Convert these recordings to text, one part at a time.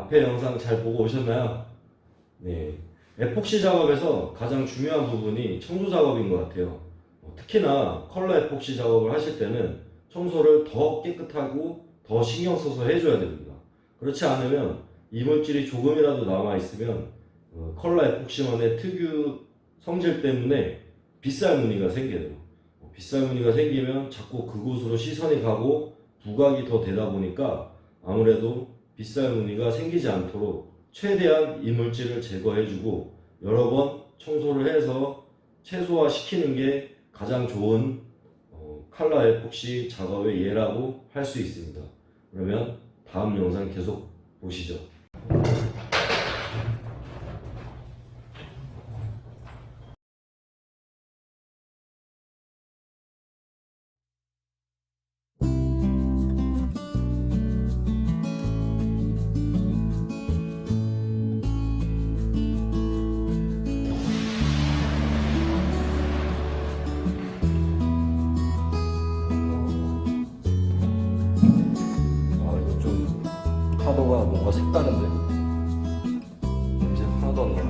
앞에 영상 잘 보고 오셨나요? 네. 에폭시 작업에서 가장 중요한 부분이 청소 작업인 것 같아요. 특히나 컬러 에폭시 작업을 하실 때는 청소를 더 깨끗하고 더 신경 써서 해줘야 됩니다. 그렇지 않으면 이물질이 조금이라도 남아있으면 컬러 에폭시만의 특유 성질 때문에 빗살 무늬가 생겨요. 빗살 무늬가 생기면 자꾸 그곳으로 시선이 가고 부각이 더 되다 보니까 아무래도 빗살 무늬가 생기지 않도록 최대한 이물질을 제거해주고 여러 번 청소를 해서 최소화시키는 게 가장 좋은 칼라 에폭시 작업의 예라고 할 수 있습니다. 그러면 다음 영상 계속 보시죠. 이거 좀 파도가 뭔가 색다른데 냄새 하나도 안 나요.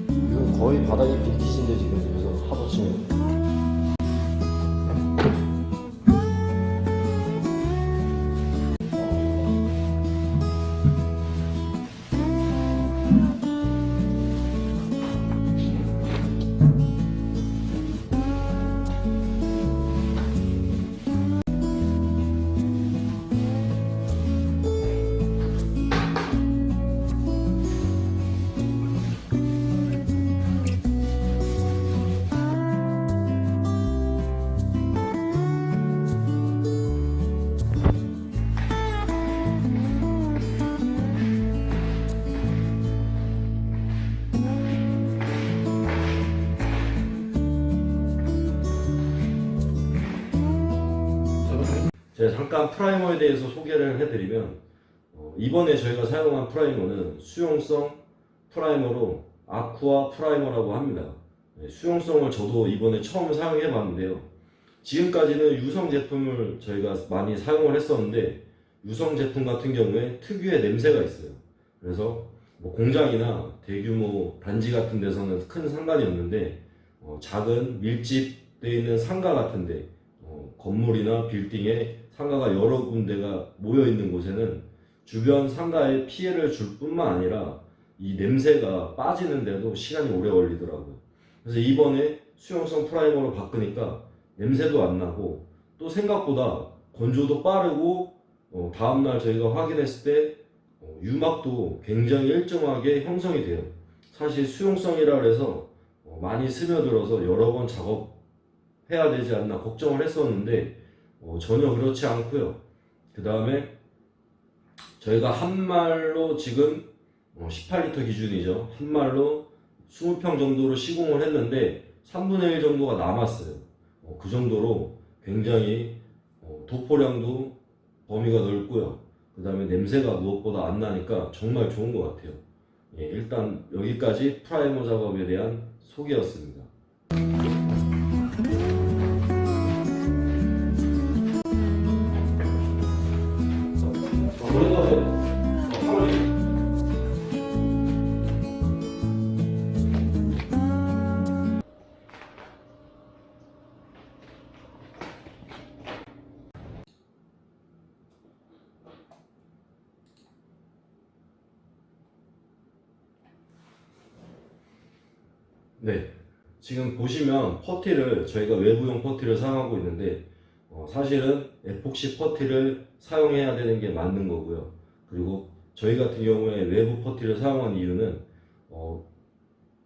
이건 거의 바닥이 빈티지인데 지금 여기서 하도 치면 제가 잠깐 프라이머에 대해서 소개를 해드리면 이번에 저희가 사용한 프라이머는 수용성 프라이머로 아쿠아 프라이머라고 합니다. 수용성을 저도 이번에 처음 사용해 봤는데요. 지금까지는 유성 제품을 저희가 많이 사용을 했었는데 유성 제품 같은 경우에 특유의 냄새가 있어요. 그래서 뭐 공장이나 대규모 단지 같은 데서는 큰 상관이 없는데 작은 밀집되어 있는 상가 같은데 건물이나 빌딩에 상가가 여러 군데가 모여 있는 곳에는 주변 상가에 피해를 줄 뿐만 아니라 이 냄새가 빠지는데도 시간이 오래 걸리더라고요. 그래서 이번에 수용성 프라이머로 바꾸니까 냄새도 안 나고 또 생각보다 건조도 빠르고 다음날 저희가 확인했을 때 유막도 굉장히 일정하게 형성이 돼요. 사실 수용성이라 해서 많이 스며들어서 여러 번 작업해야 되지 않나 걱정을 했었는데 전혀 그렇지 않고요. 그 다음에 저희가 한 말로 지금 18리터 기준이죠. 한 말로 20평 정도로 시공을 했는데 3분의 1 정도가 남았어요. 그 정도로 굉장히 도포량도 범위가 넓고요. 그 다음에 냄새가 무엇보다 안 나니까 정말 좋은 것 같아요. 일단 여기까지 프라이머 작업에 대한 소개였습니다. 네, 지금 보시면 퍼티를 저희가 외부용 퍼티를 사용하고 있는데 사실은 에폭시 퍼티를 사용해야 되는 게 맞는 거고요. 그리고 저희 같은 경우에 외부 퍼티를 사용한 이유는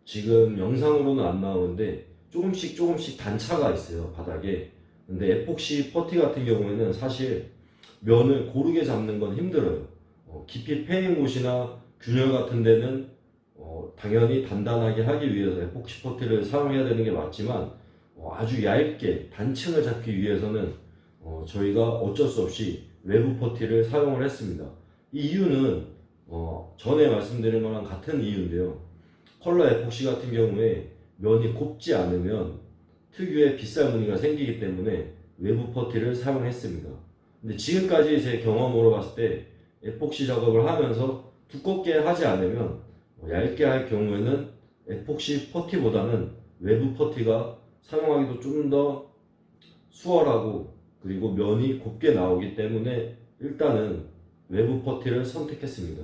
지금 영상으로는 안 나오는데 조금씩 단차가 있어요, 바닥에. 근데 에폭시 퍼티 같은 경우에는 사실 면을 고르게 잡는 건 힘들어요. 깊이 패인 곳이나 균열 같은 데는 당연히 단단하게 하기 위해서 에폭시 퍼티를 사용해야 되는 게 맞지만 아주 얇게 단층을 잡기 위해서는 저희가 어쩔 수 없이 외부 퍼티를 사용을 했습니다. 이 이유는 전에 말씀드린 거랑 같은 이유인데요. 컬러 에폭시 같은 경우에 면이 곱지 않으면 특유의 빗살 무늬가 생기기 때문에 외부 퍼티를 사용했습니다. 근데 지금까지 제 경험으로 봤을 때 에폭시 작업을 하면서 두껍게 하지 않으면 얇게 할 경우에는 에폭시 퍼티보다는 외부 퍼티가 사용하기도 좀 더 수월하고 그리고 면이 곱게 나오기 때문에 일단은 외부 퍼티를 선택했습니다.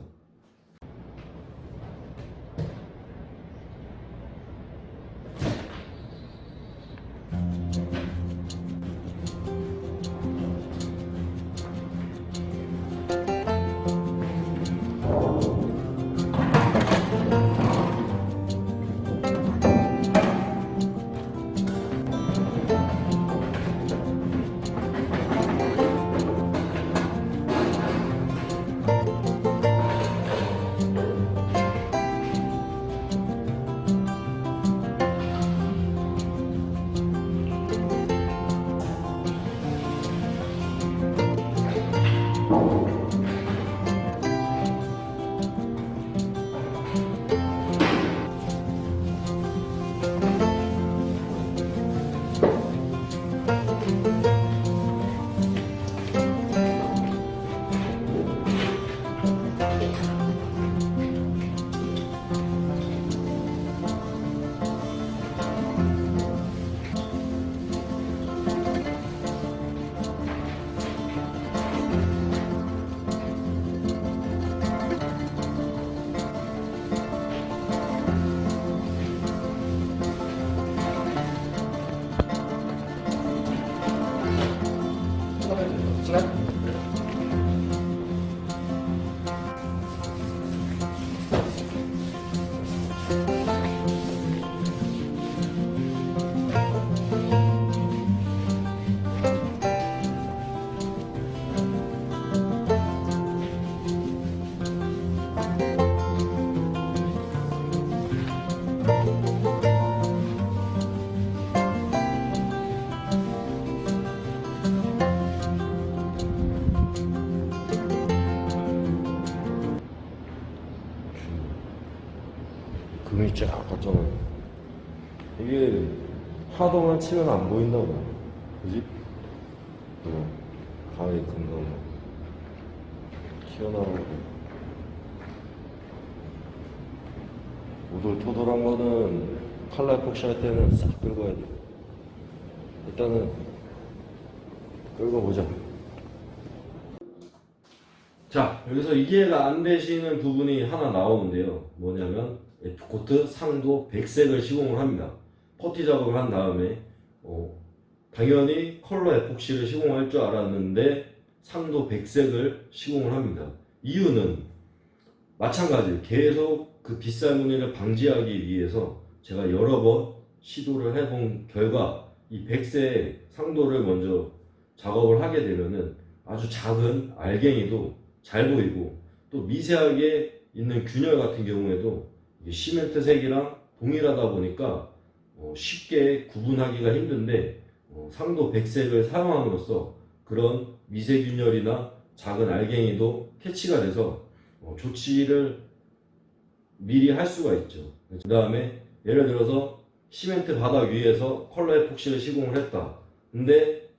금이 쫙 갔잖아요. 이게 하도만 치면 안 보인다고. 그지? 가위 금방 튀어나오고. 오돌토돌한 거는 칼라 에폭시 할 때는 싹 긁어야 돼. 일단은 긁어보자. 자, 여기서 이해가 안 되시는 부분이 하나 나오는데요. 뭐냐면 F코트 상도 백색을 시공을 합니다. 퍼티 작업을 한 다음에 당연히 컬러 에폭시를 시공할 줄 알았는데 상도 백색을 시공을 합니다. 이유는 마찬가지 계속 그 빗살 무늬를 방지하기 위해서 제가 여러 번 시도를 해본 결과 이 백색 상도를 먼저 작업을 하게 되면은 아주 작은 알갱이도 잘 보이고 또 미세하게 있는 균열 같은 경우에도 시멘트 색이랑 동일하다 보니까 쉽게 구분하기가 힘든데 상도 백색을 사용함으로써 그런 미세균열이나 작은 알갱이도 캐치가 돼서 조치를 미리 할 수가 있죠. 그 다음에 예를 들어서 시멘트 바닥 위에서 컬러 에폭시를 시공을 했다. 근데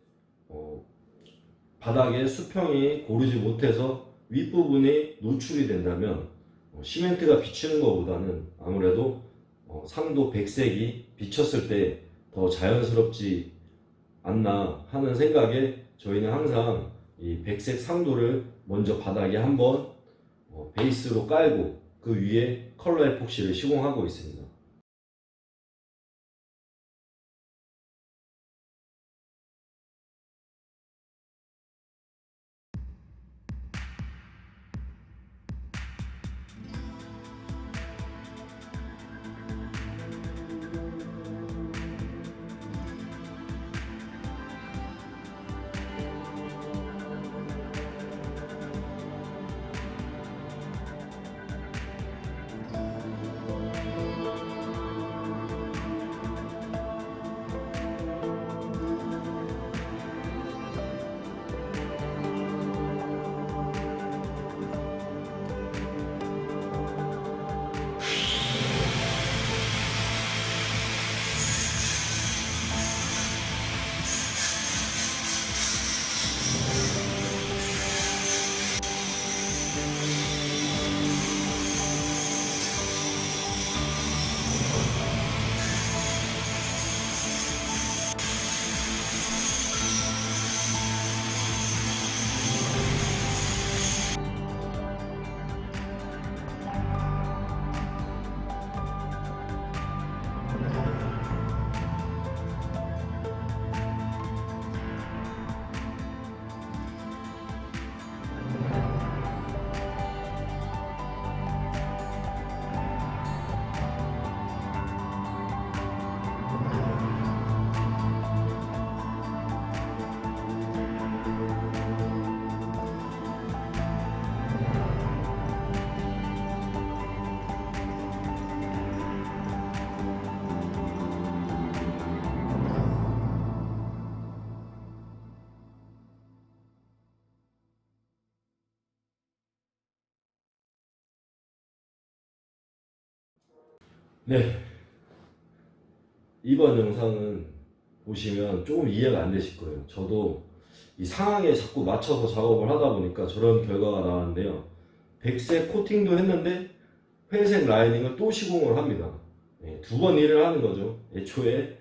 바닥에 수평이 고르지 못해서 윗부분이 노출이 된다면 시멘트가 비치는 것보다는 아무래도 상도 백색이 비쳤을 때 더 자연스럽지 않나 하는 생각에 저희는 항상 이 백색 상도를 먼저 바닥에 한번 베이스로 깔고 그 위에 컬러 에폭시를 시공하고 있습니다. 네, 이번 영상은 보시면 조금 이해가 안 되실 거예요. 저도 이 상황에 자꾸 맞춰서 작업을 하다 보니까 저런 결과가 나왔는데요. 백색 코팅도 했는데 회색 라이닝을 또 시공을 합니다. 네, 두 번 일을 하는 거죠. 애초에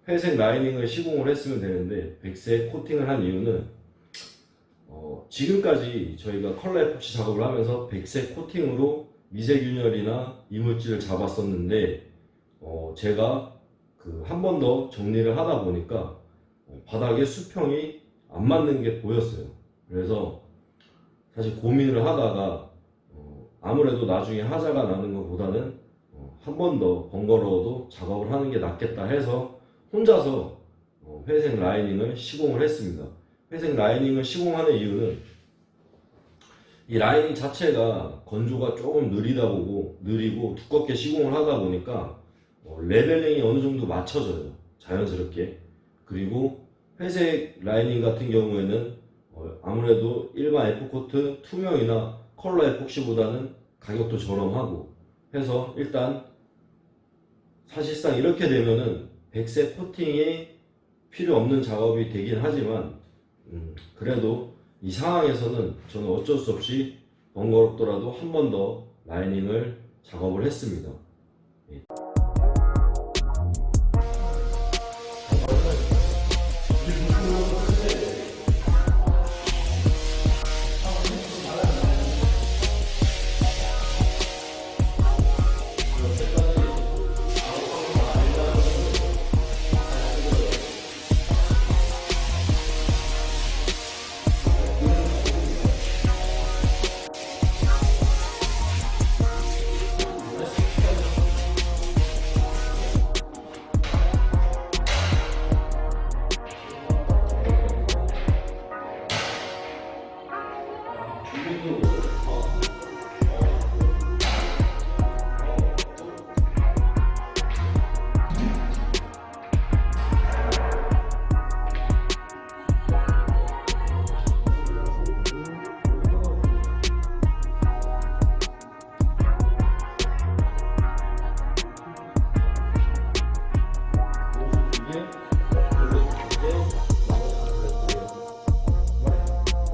회색 라이닝을 시공을 했으면 되는데 백색 코팅을 한 이유는 지금까지 저희가 컬러 에폭시 작업을 하면서 백색 코팅으로 미세균열이나 이물질을 잡았었는데 제가 한 번 더 정리를 하다 보니까 바닥에 수평이 안 맞는 게 보였어요. 그래서 사실 고민을 하다가 아무래도 나중에 하자가 나는 것보다는 한 번 더 번거로워도 작업을 하는 게 낫겠다 해서 혼자서 회색 라이닝을 시공을 했습니다. 회색 라이닝을 시공하는 이유는 이 라이닝 자체가 건조가 조금 느리고 두껍게 시공을 하다 보니까 레벨링이 어느 정도 맞춰져요. 자연스럽게. 그리고 회색 라이닝 같은 경우에는 아무래도 일반 F코트 투명이나 컬러 에폭시보다는 가격도 저렴하고 해서 일단 사실상 이렇게 되면은 백색 코팅이 필요 없는 작업이 되긴 하지만 그래도 이 상황에서는 저는 어쩔 수 없이 번거롭더라도 한 번 더 라이닝을 작업을 했습니다. 예.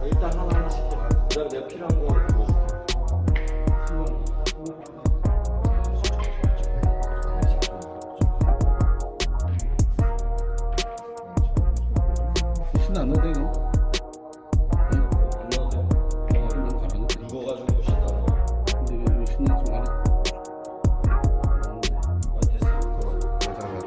일단 하나씩 해. 그다음 내가 필요한 거 보여줄게. 신나 안 넣어도 이거? 안 나와도 돼. 너무 가벼운데? 이거 가지고 신나. 근데 왜 신나 좀 하나? 됐어.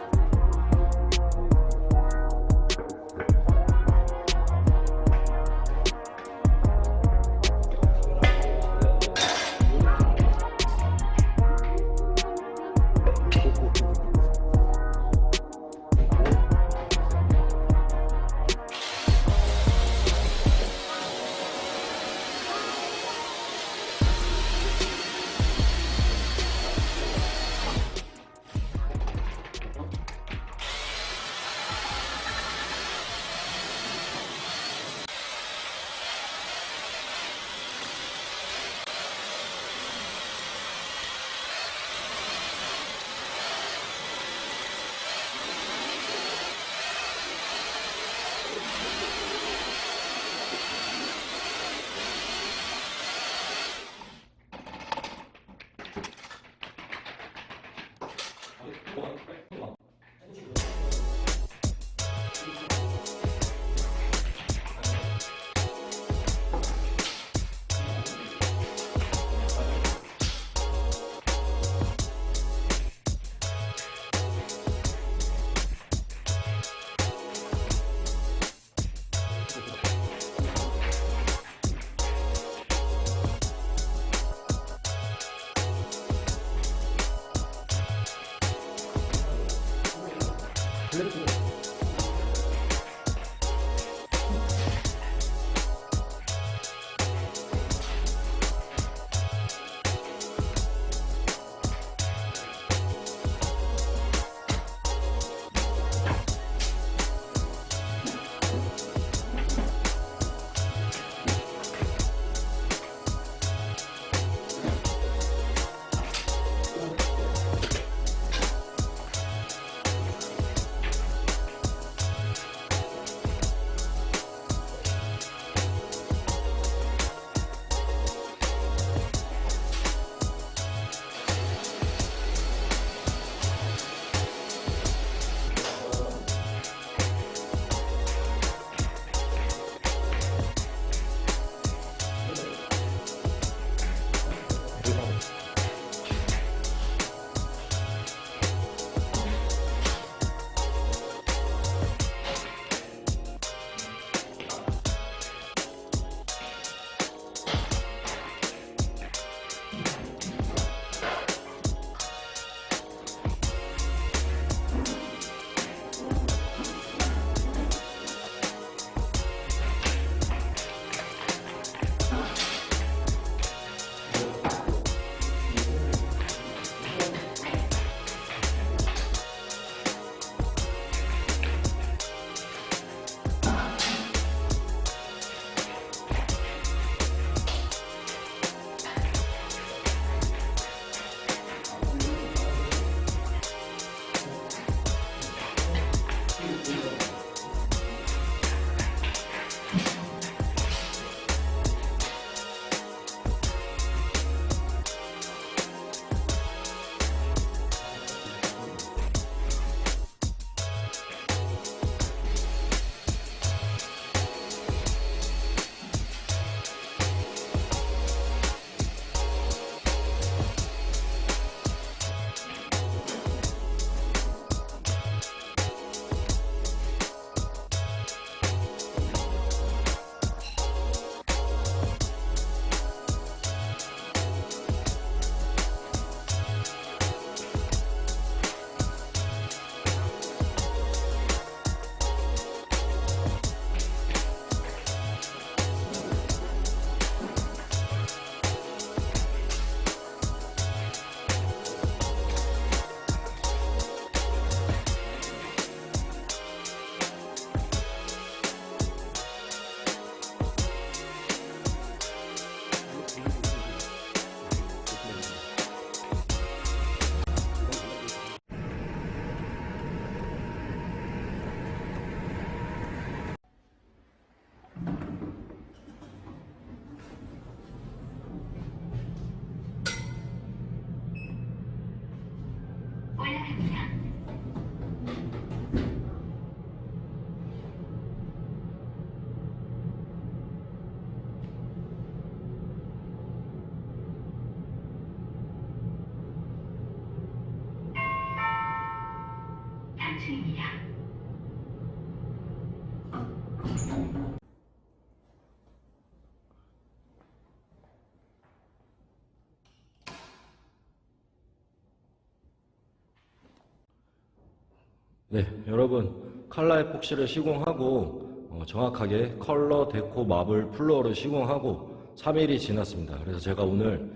네, 여러분 칼라 에폭시를 시공하고 정확하게 컬러 데코 마블 플로어를 시공하고 3일이 지났습니다. 그래서 제가 오늘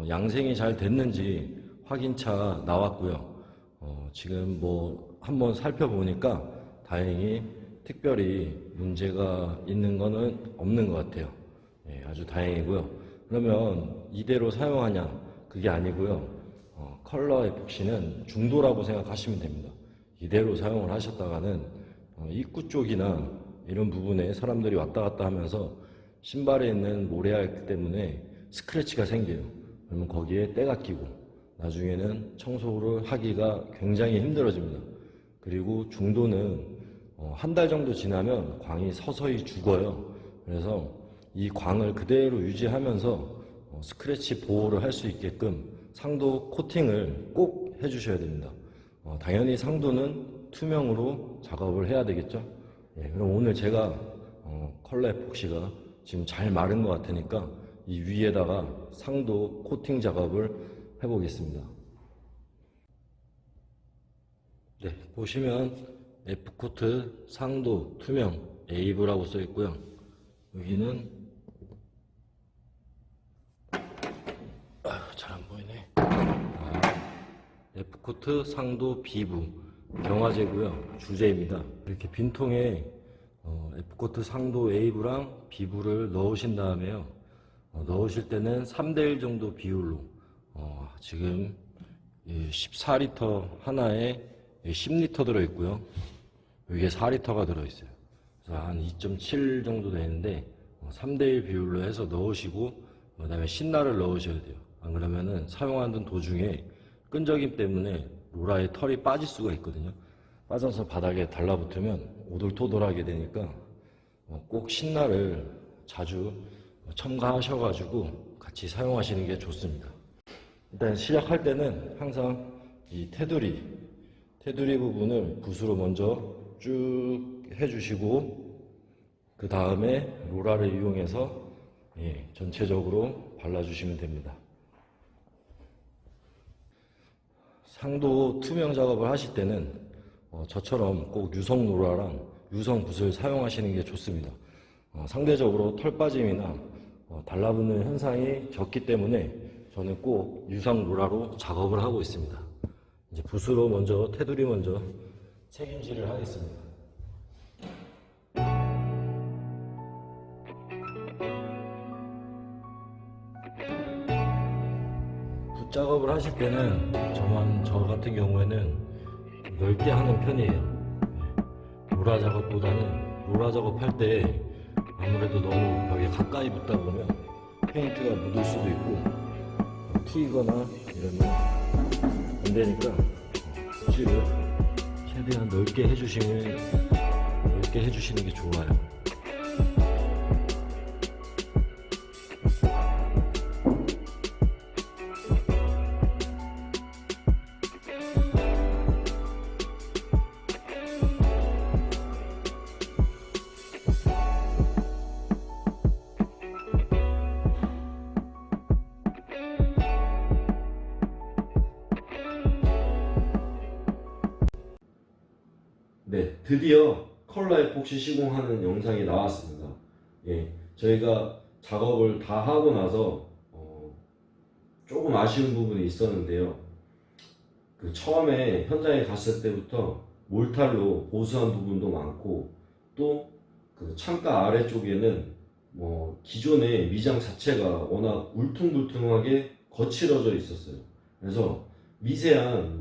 양생이 잘 됐는지 확인차 나왔고요. 지금 뭐 한번 살펴보니까 다행히 특별히 문제가 있는 거는 없는 것 같아요. 예, 아주 다행이고요. 그러면 이대로 사용하냐? 그게 아니고요. 컬러 에폭시는 중도라고 생각하시면 됩니다. 이대로 사용을 하셨다가는 입구 쪽이나 이런 부분에 사람들이 왔다 갔다 하면서 신발에 있는 모래알 때문에 스크래치가 생겨요. 그러면 거기에 때가 끼고 나중에는 청소를 하기가 굉장히 힘들어집니다. 그리고 중도는 한 달 정도 지나면 광이 서서히 죽어요. 그래서 이 광을 그대로 유지하면서 스크래치 보호를 할 수 있게끔 상도 코팅을 꼭 해주셔야 됩니다. 당연히 상도는 투명으로 작업을 해야 되겠죠. 예, 그럼 오늘 제가 컬러 에폭시가 지금 잘 마른 것 같으니까 이 위에다가 상도 코팅 작업을 해보겠습니다. 네, 보시면 F코트 상도 투명 에이브라고 써 있고요. 여기는 잘 안 보이네. F코트 상도 비부 경화제고요. 주제입니다. 이렇게 빈통에 F코트 상도 에이브랑 비부를 넣으신 다음에요. 넣으실 때는 3대1 정도 비율로 지금 14리터 하나에 10리터 들어있고요. 여기에 4리터가 들어있어요. 그래서 한 2.7 정도 되는데 3대1 비율로 해서 넣으시고 그 다음에 신라를 넣으셔야 돼요. 안 그러면은 사용하는 도중에 끈적임 때문에 로라의 털이 빠질 수가 있거든요. 빠져서 바닥에 달라붙으면 오돌토돌하게 되니까 꼭 신라를 자주 첨가하셔가지고 같이 사용하시는 게 좋습니다. 일단 시작할 때는 항상 이 테두리 부분을 붓으로 먼저 쭉 해주시고 그 다음에 로라를 이용해서 전체적으로 발라주시면 됩니다. 상도 투명 작업을 하실 때는 저처럼 꼭 유성 로라랑 유성 붓을 사용하시는 게 좋습니다. 상대적으로 털 빠짐이나 달라붙는 현상이 적기 때문에 저는 꼭 유성 로라로 작업을 하고 있습니다. 이제 붓으로 먼저 테두리 먼저 책임질을 하겠습니다. 붓 작업을 하실 때는 저 같은 경우에는 넓게 하는 편이에요. 로라 작업보다는 로라 작업할 때 아무래도 너무 벽에 가까이 붙다 보면 페인트가 묻을 수도 있고 튀거나 이러면 안 되니까 붓질을 최대한 넓게 해주시는 게 좋아요. 네, 드디어 컬러 에폭시 시공하는 영상이 나왔습니다. 예, 저희가 작업을 다 하고 나서 조금 아쉬운 부분이 있었는데요. 그 처음에 현장에 갔을 때부터 몰탈로 보수한 부분도 많고 또 그 창가 아래쪽에는 기존의 미장 자체가 워낙 울퉁불퉁하게 거칠어져 있었어요. 그래서 미세한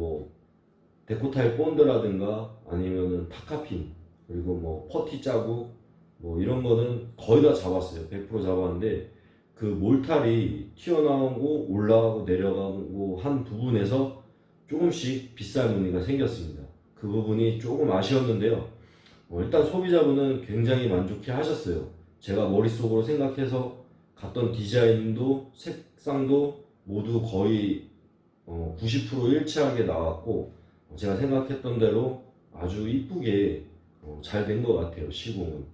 데코타일 본드라든가 아니면은 타카핀 그리고 퍼티 자국 이런 거는 거의 다 잡았어요. 100% 잡았는데 그 몰탈이 튀어나오고 올라가고 내려가고 한 부분에서 조금씩 빗살 무늬가 생겼습니다. 그 부분이 조금 아쉬웠는데요. 일단 소비자분은 굉장히 만족해 하셨어요. 제가 머릿속으로 생각해서 갔던 디자인도 색상도 모두 거의 90% 일치하게 나왔고 제가 생각했던 대로 아주 이쁘게 잘 된 것 같아요. 시공은.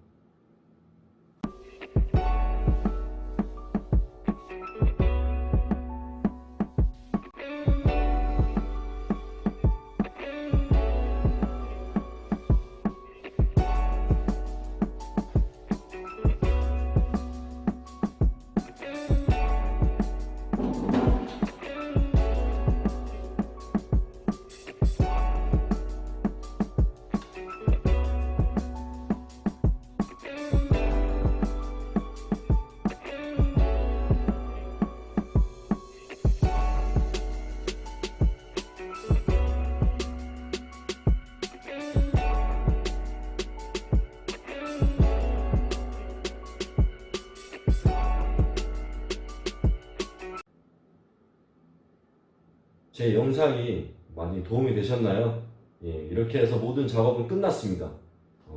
제 영상이 많이 도움이 되셨나요? 예, 이렇게 해서 모든 작업은 끝났습니다.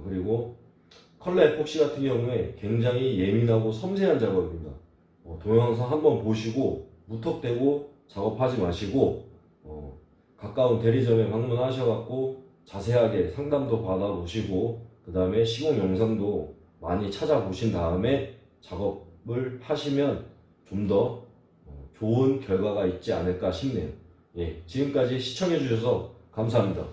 그리고 컬러 에폭시 같은 경우에 굉장히 예민하고 섬세한 작업입니다. 동영상 한번 보시고 무턱대고 작업하지 마시고 가까운 대리점에 방문하셔갖고 자세하게 상담도 받아보시고 그 다음에 시공 영상도 많이 찾아보신 다음에 작업을 하시면 좀 더 좋은 결과가 있지 않을까 싶네요. 예, 지금까지 시청해주셔서 감사합니다.